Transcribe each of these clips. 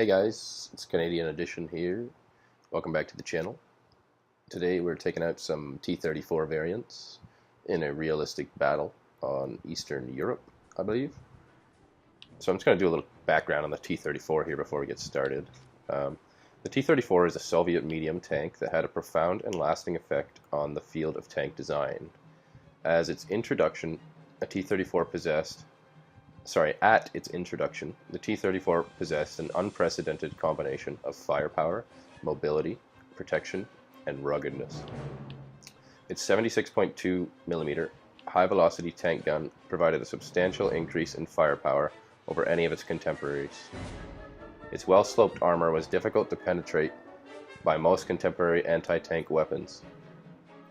Hey guys, it's Canadian Edition here. Welcome back to the channel. Today we're taking out some T-34 variants in a realistic battle on Eastern Europe, I believe. So I'm just going to do a little background on the T-34 here before we get started. The T-34 is a Soviet medium tank that had a profound and lasting effect on the field of tank design. At its introduction, the T-34 possessed an unprecedented combination of firepower, mobility, protection, and ruggedness. Its 76.2mm high-velocity tank gun provided a substantial increase in firepower over any of its contemporaries. Its well-sloped armor was difficult to penetrate by most contemporary anti-tank weapons.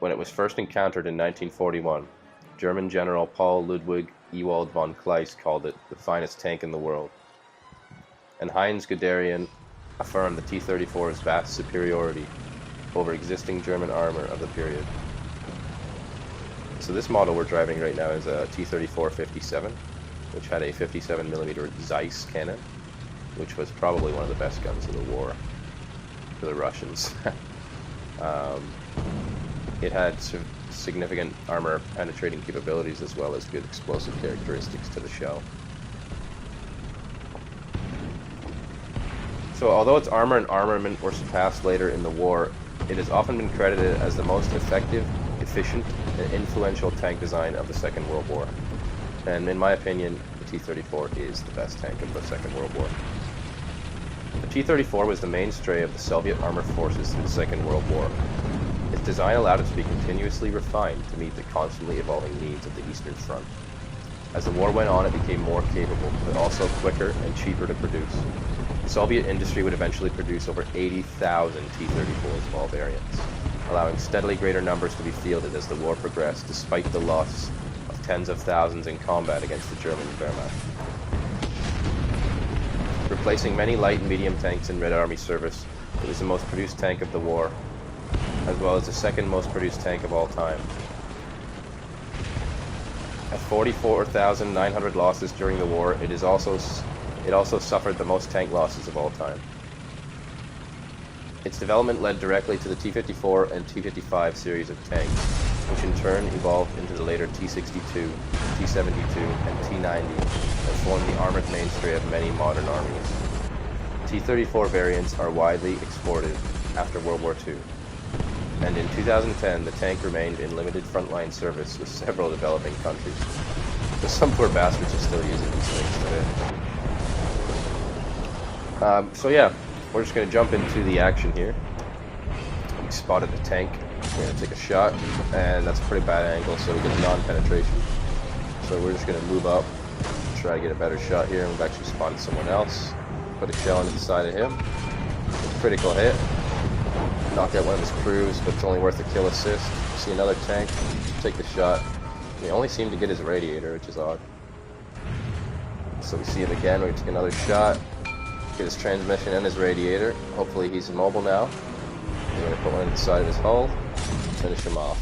When it was first encountered in 1941, German General Paul Ludwig Ewald von Kleist called it the finest tank in the world, and Heinz Guderian affirmed the T-34's vast superiority over existing German armor of the period. So this model we're driving right now is a T-34-57, which had a 57mm Zeiss cannon, which was probably one of the best guns in the war for the Russians. It had significant armor penetrating capabilities as well as good explosive characteristics to the shell. So although its armor and armament were surpassed later in the war, it has often been credited as the most effective, efficient, and influential tank design of the Second World War. And in my opinion, the T-34 is the best tank of the Second World War. The T-34 was the mainstay of the Soviet armored forces in the Second World War. Its design allowed it to be continuously refined to meet the constantly evolving needs of the Eastern Front. As the war went on, it became more capable, but also quicker and cheaper to produce. The Soviet industry would eventually produce over 80,000 T-34s of all variants, allowing steadily greater numbers to be fielded as the war progressed, despite the loss of tens of thousands in combat against the German Wehrmacht. Replacing many light and medium tanks in Red Army service, it was the most produced tank of the war, as well as the second most produced tank of all time. At 44,900 losses during the war, it also suffered the most tank losses of all time. Its development led directly to the T-54 and T-55 series of tanks, which in turn evolved into the later T-62, T-72, and T-90 that formed the armored mainstay of many modern armies. T-34 variants are widely exported after World War II. And in 2010, the tank remained in limited frontline service with several developing countries. So some poor bastards are still using these things today. So yeah, we're just going to jump into the action here. We spotted the tank. We're going to take a shot, and that's a pretty bad angle, so we get non-penetration. So we're just going to move up, try to get a better shot here, and we've actually spotted someone else. Put a shell into the side of him. Critical hit. Knock out one of his crews, but it's only worth a kill assist. See another tank, take the shot. They only seem to get his radiator, which is odd. So we see him again, we take another shot, get his transmission and his radiator. Hopefully he's immobile now. We're going to put one in the side of his hull, finish him off.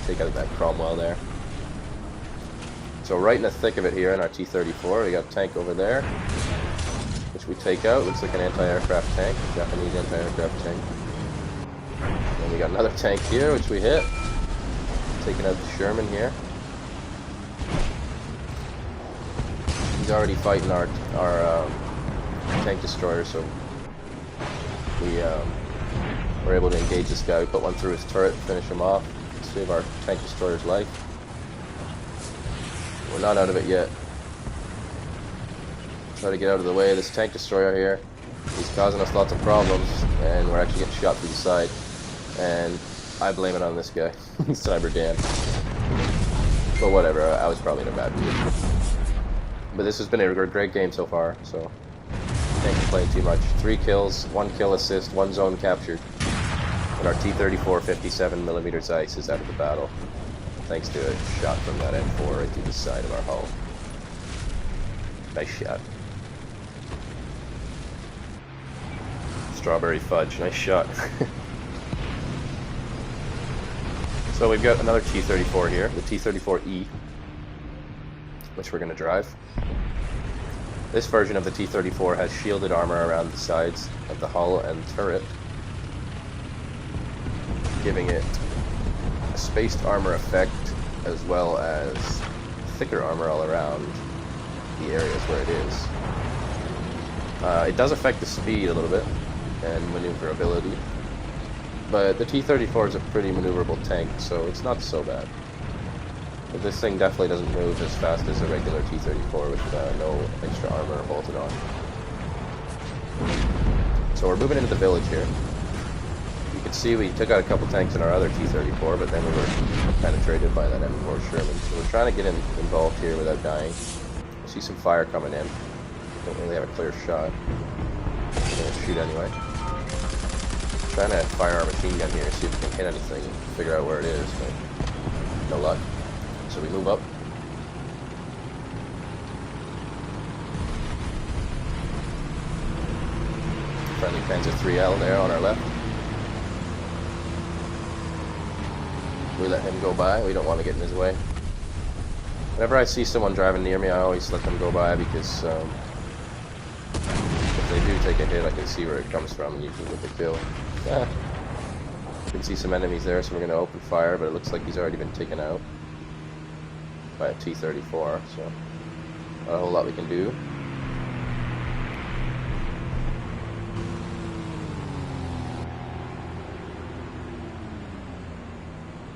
Take out that Cromwell there. So right in the thick of it here in our T-34, we got a tank over there, which we take out. Looks like an anti-aircraft tank, Japanese anti-aircraft tank. And we got another tank here, which we hit. Taking out the Sherman here. He's already fighting our tank destroyer, so we were able to engage this guy. We put one through his turret, finish him off, save our tank destroyer's life. We're not out of it yet. Try to get out of the way of this tank destroyer here. He's causing us lots of problems, and we're actually getting shot through the side. And I blame it on this guy, Cyber Dan. But whatever, I was probably in a bad position. But this has been a great game so far, so can't complain too much. 3 kills, 1 kill assist, 1 zone captured. And our T-34 57mm Zeiss is out of the battle, thanks to a shot from that M4 right through the side of our hull. Nice shot. Strawberry fudge, nice shot. So we've got another T-34 here, the T-34E, which we're going to drive. This version of the T-34 has shielded armor around the sides of the hull and turret, giving it a spaced armor effect as well as thicker armor all around the areas where it is. It does affect the speed a little bit and maneuverability, but the T-34 is a pretty maneuverable tank, so it's not so bad. But this thing definitely doesn't move as fast as a regular T-34 with no extra armor bolted on. So we're moving into the village here. You can see we took out a couple tanks in our other T-34, but then we were penetrated by that M4 Sherman. So we're trying to get involved here without dying. I see some fire coming in. Don't really have a clear shot. I'm going to shoot anyway. Trying to fire our machine gun here, see if we can hit anything, figure out where it is, but no luck. So we move up. Friendly Panzer 3L there on our left. We let him go by, we don't want to get in his way. Whenever I see someone driving near me, I always let them go by because if they do take a hit, I can see where it comes from and usually with the kill. Yeah. You can see some enemies there, so we're going to open fire, but it looks like he's already been taken out by a T-34, so not a whole lot we can do.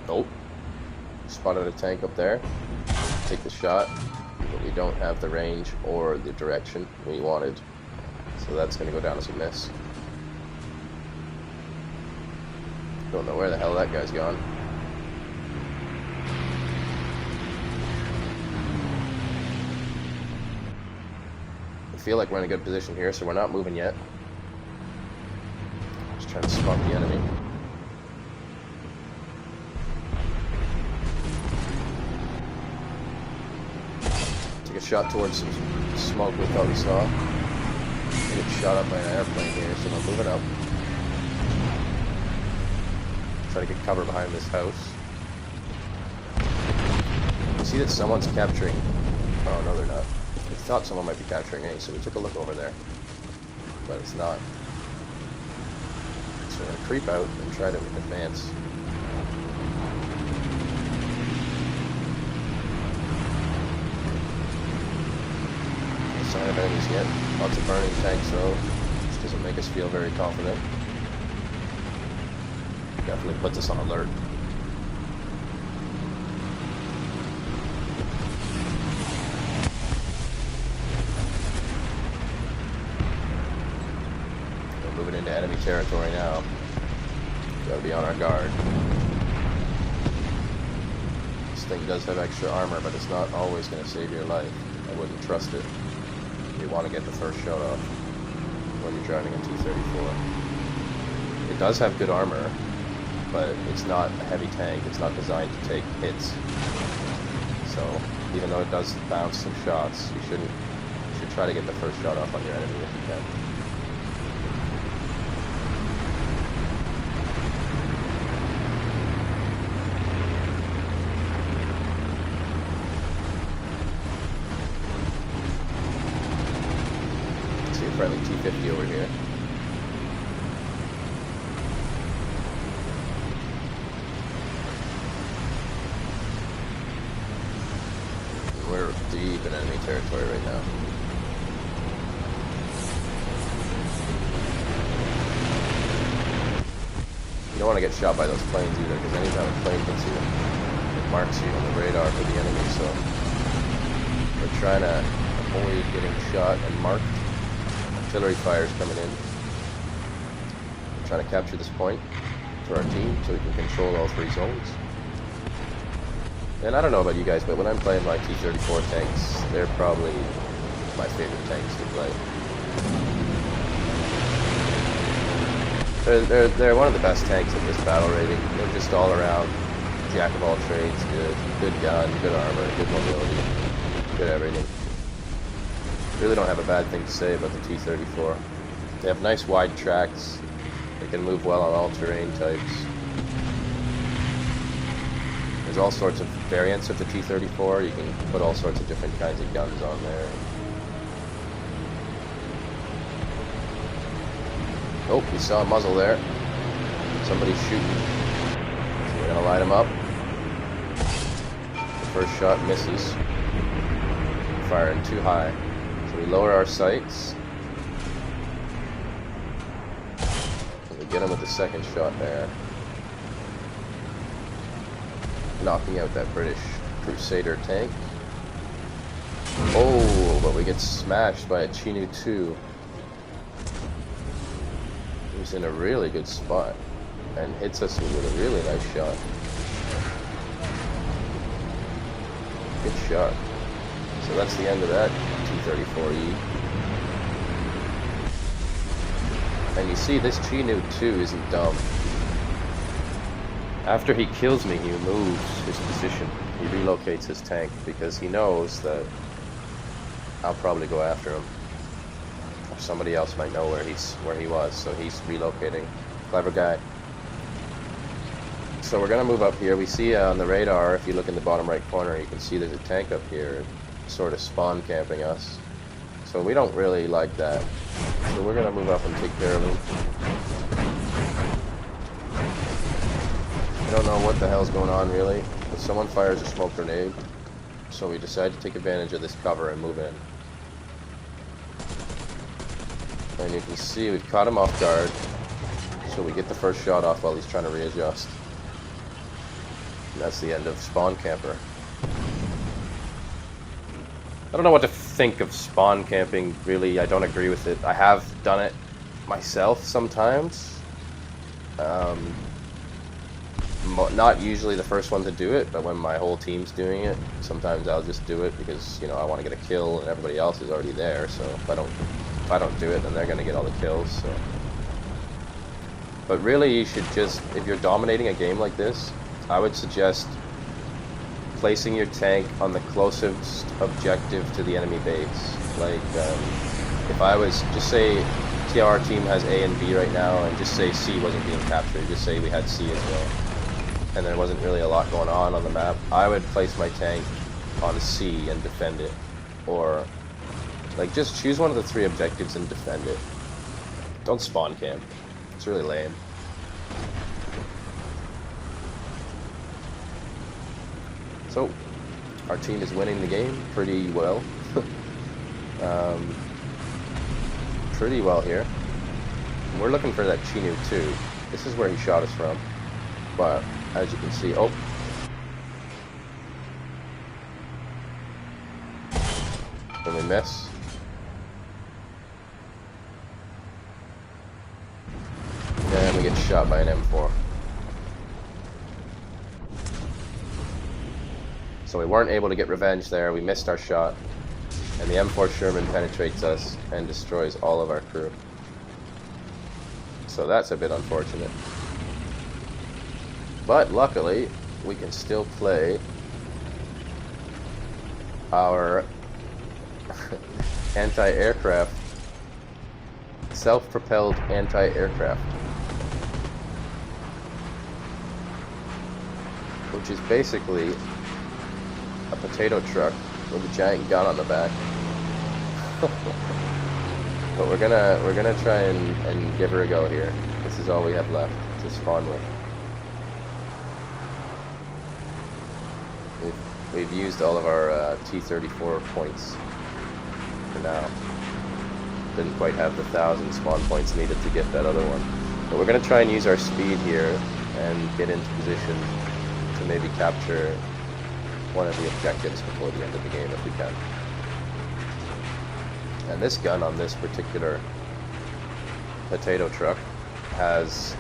Nope. Spotted a tank up there. Take the shot, but we don't have the range or the direction we wanted, so that's going to go down as a miss. Don't know where the hell that guy's gone. I feel like we're in a good position here, so we're not moving yet. Just trying to spot the enemy. Take a shot towards some smoke we thought we saw. Get shot up by an airplane here, so we're moving up. Try to get cover behind this house. You see that someone's capturing... Oh, no, they're not. We thought someone might be capturing A, so we took a look over there. But it's not. So we're going to creep out and try to advance. No sign of enemies yet. Lots of burning tanks, though. Which doesn't make us feel very confident. Definitely puts us on alert. We're moving into enemy territory now. Gotta be on our guard. This thing does have extra armor, but it's not always going to save your life. I wouldn't trust it. You want to get the first shot off when you're driving a T-34. It does have good armor, but it's not a heavy tank. It's not designed to take hits. So even though it does bounce some shots, you should try to get the first shot off on your enemy if you can. See a friendly T-50 over here. We're deep in enemy territory right now. You don't want to get shot by those planes either, because anytime a plane hits you, it marks you on the radar for the enemy, so we're trying to avoid getting shot and marked. Artillery fire is coming in. We're trying to capture this point for our team so we can control all three zones. And I don't know about you guys, but when I'm playing my T-34 tanks, they're probably my favorite tanks to play. They're one of the best tanks in this battle rating. They're just all around, jack of all trades, good gun, good armor, good mobility, good everything. Really don't have a bad thing to say about the T-34. They have nice wide tracks. They can move well on all terrain types. There's all sorts of variants of the T-34. You can put all sorts of different kinds of guns on there. Oh, we saw a muzzle there. Somebody's shooting. So we're gonna light him up. The first shot misses. Firing too high. So we lower our sights. And we get him with the second shot there. Knocking out that British Crusader tank. Oh, but we get smashed by a Chinook 2. He's in a really good spot and hits us with a really nice shot. Good shot. So that's the end of that T-34E. And you see, this Chinook 2 isn't dumb. After he kills me, he moves his position. He relocates his tank because he knows that I'll probably go after him. Or somebody else might know where he was, so he's relocating. Clever guy. So we're gonna move up here. We see on the radar, if you look in the bottom right corner, you can see there's a tank up here, sort of spawn camping us. So we don't really like that. So we're gonna move up and take care of him. I don't know what the hell's going on really, but someone fires a smoke grenade. So we decide to take advantage of this cover and move in. And you can see we've caught him off guard. So we get the first shot off while he's trying to readjust. And that's the end of Spawn Camper. I don't know what to think of spawn camping, really. I don't agree with it. I have done it myself sometimes. Not usually the first one to do it, but when my whole team's doing it, sometimes I'll just do it because, you know, I want to get a kill and everybody else is already there. So if I don't do it, then they're going to get all the kills. So. But really, you should just, if you're dominating a game like this, I would suggest placing your tank on the closest objective to the enemy base. Like, if I was, just say TR team has A and B right now, and just say C wasn't being captured, just say we had C as well, and there wasn't really a lot going on the map, I would place my tank on C and defend it. Or, like, just choose one of the 3 objectives and defend it. Don't spawn camp. It's really lame. So, our team is winning the game pretty well. Pretty well here. We're looking for that Chinook 2. This is where he shot us from. But, as you can see, oh. Did we miss? And we get shot by an M4. So we weren't able to get revenge there, we missed our shot, and the M4 Sherman penetrates us and destroys all of our crew. So that's a bit unfortunate. But luckily, we can still play our anti-aircraft, self-propelled anti-aircraft, which is basically a potato truck with a giant gun on the back. But we're gonna try and give her a go here. This is all we have left to spawn with. We've used all of our T-34 points for now. Didn't quite have the 1,000 spawn points needed to get that other one. But we're gonna try and use our speed here and get into position to maybe capture one of the objectives before the end of the game if we can. And this gun on this particular potato truck has,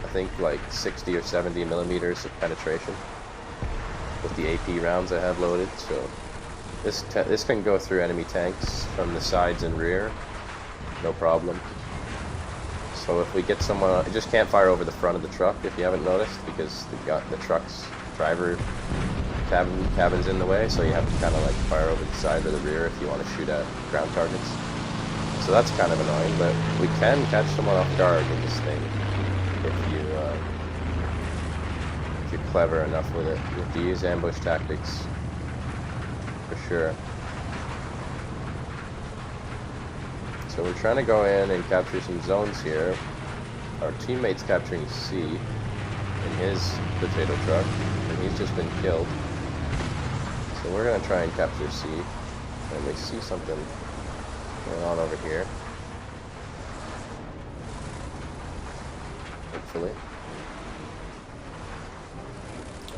I think, like 60 or 70 millimeters of penetration with the AP rounds I have loaded. So this can go through enemy tanks from the sides and rear, no problem. So if we get someone, it just can't fire over the front of the truck if you haven't noticed, because the truck's driver cabin's in the way, so you have to kind of like fire over the side or the rear if you want to shoot at ground targets. So that's kind of annoying, but we can catch someone off guard with this thing if you're clever enough with it. You have to use ambush tactics for sure. So we're trying to go in and capture some zones here. Our teammate's capturing C in his potato truck, and he's just been killed. So we're gonna try and capture C. And we see something going on over here. Hopefully.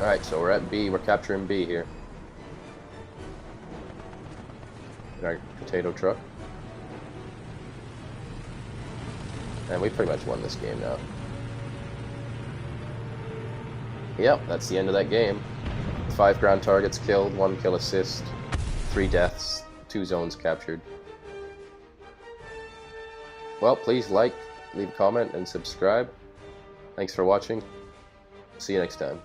Alright, so we're at B. We're capturing B here. In our potato truck. And we pretty much won this game now. Yep, that's the end of that game. 5 ground targets killed, 1 kill assist, 3 deaths, 2 zones captured. Well, please like, leave a comment, and subscribe. Thanks for watching. See you next time.